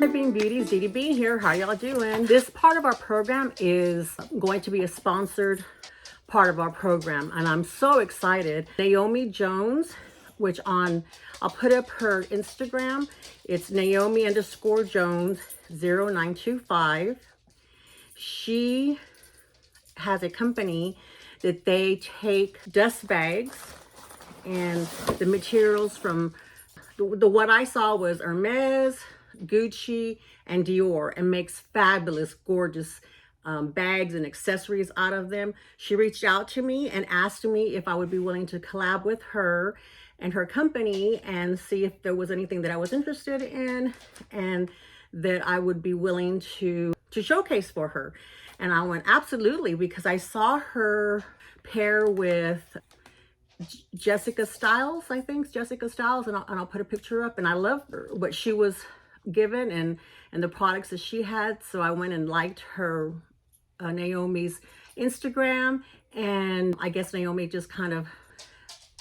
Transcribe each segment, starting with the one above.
Bean Beauties, Dee Dee Bean here. How y'all doing? This part of our program is going to be a sponsored part of our program, and I'm so excited. Naomi Jones, which I'll put up her Instagram. It's Naomi_Jones 0925. She has a company that they take dust bags and the materials from the what I saw was Hermes, Gucci, and Dior, and makes fabulous, gorgeous bags and accessories out of them. She reached out to me and asked me if I would be willing to collab with her and her company and see if there was anything that I was interested in and that I would be willing to showcase for her. And I went, absolutely, because I saw her pair with Jessica Stiles, I think, Jessica Stiles, and I'll put a picture up, and I love what she was given and the products that she had. So I went and liked her Naomi's Instagram, and I guess Naomi just kind of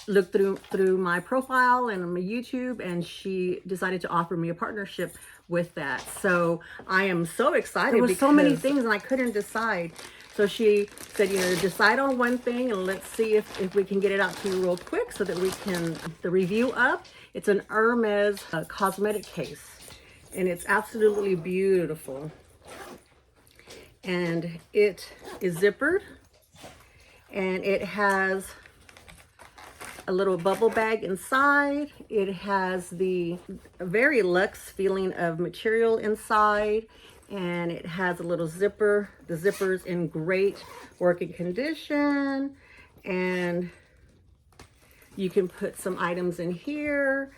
looked through my profile and my YouTube, and she decided to offer me a partnership with that. So I am so excited. There were so many things and I couldn't decide. So she said, decide on one thing and let's see if we can get it out to you real quick so that we can the review up. It's an Hermes cosmetic case, and it's absolutely beautiful. And it is zippered, and it has a little bubble bag inside. It has the very luxe feeling of material inside, and it has a little zipper. The zipper's in great working condition, and you can put some items in here.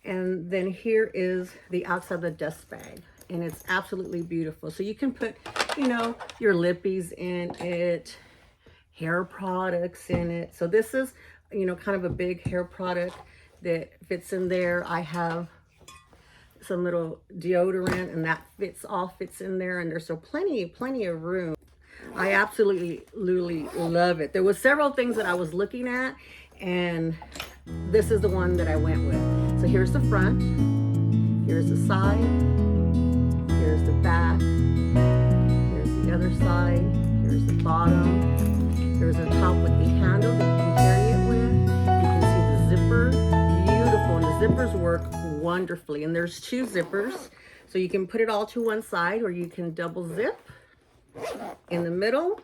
And then here is the outside of the dust bag, and it's absolutely beautiful. So you can put, your lippies in it, hair products in it. So this is, kind of a big hair product that fits in there. I have some little deodorant, and that fits in there, and there's so plenty of room. I absolutely love it. There was several things that I was looking at, and this is the one that I went with. So here's the front, here's the side, here's the back, here's the other side, here's the bottom, there's a top with the handle that you can carry it with. You can see the zipper, beautiful, and the zippers work wonderfully. And there's two zippers, so you can put it all to one side, or you can double zip in the middle,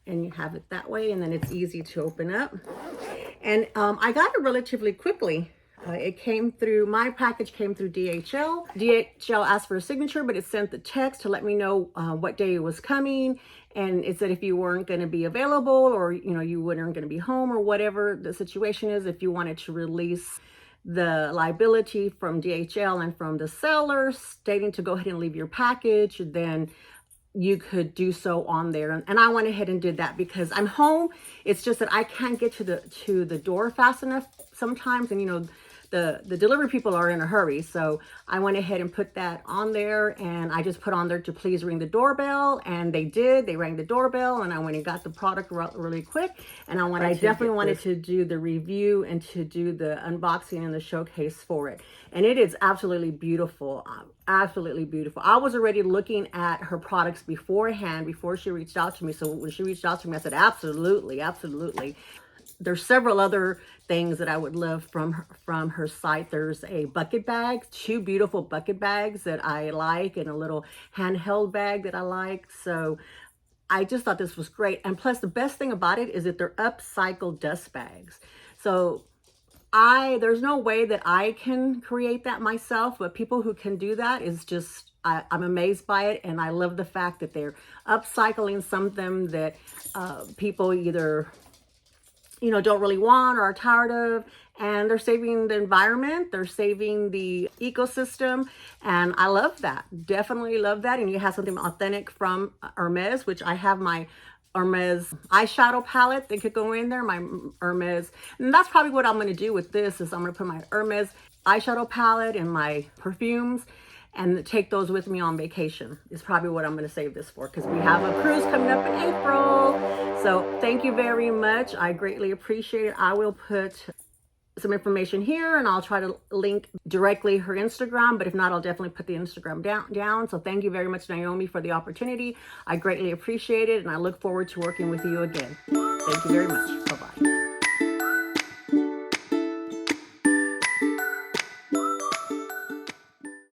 and you have it that way, and then it's easy to open up. And I got it relatively quickly. My package came through DHL. DHL asked for a signature, but it sent the text to let me know what day it was coming. And it said if you weren't going to be available, or, you weren't going to be home, or whatever the situation is, if you wanted to release the liability from DHL and from the seller stating to go ahead and leave your package, then you could do so on there. And I went ahead and did that because I'm home. It's just that I can't get to the door fast enough sometimes, and the delivery people are in a hurry. So I went ahead and put that on there, and I just put on there to please ring the doorbell, and they did. They rang the doorbell, and I went and got the product really quick. And I definitely wanted to do the review and to do the unboxing and the showcase for it. And it is absolutely beautiful. Absolutely beautiful. I was already looking at her products beforehand, before she reached out to me. So when she reached out to me, I said, absolutely. There's several other things that I would love from her site. There's a bucket bag, two beautiful bucket bags that I like, and a little handheld bag that I like. So I just thought this was great. And plus, the best thing about it is that they're upcycled dust bags. So there's no way that I can create that myself, but people who can do that is just, I'm amazed by it. And I love the fact that they're upcycling something that people either don't really want or are tired of, and they're saving the environment, they're saving the ecosystem, and I love that. Definitely love that. And you have something authentic from Hermes, which I have my Hermes eyeshadow palette that could go in there, my Hermes, and that's probably what I'm going to do with this, is I'm going to put my Hermes eyeshadow palette and my perfumes and take those with me on vacation is probably what I'm going to save this for, because we have a cruise coming up in April. So thank you very much. I greatly appreciate it. I will put some information here, and I'll try to link directly her Instagram, but if not, I'll definitely put the Instagram down. So thank you very much, Naomi, for the opportunity. I greatly appreciate it, and I look forward to working with you again. Thank you very much. Bye-bye.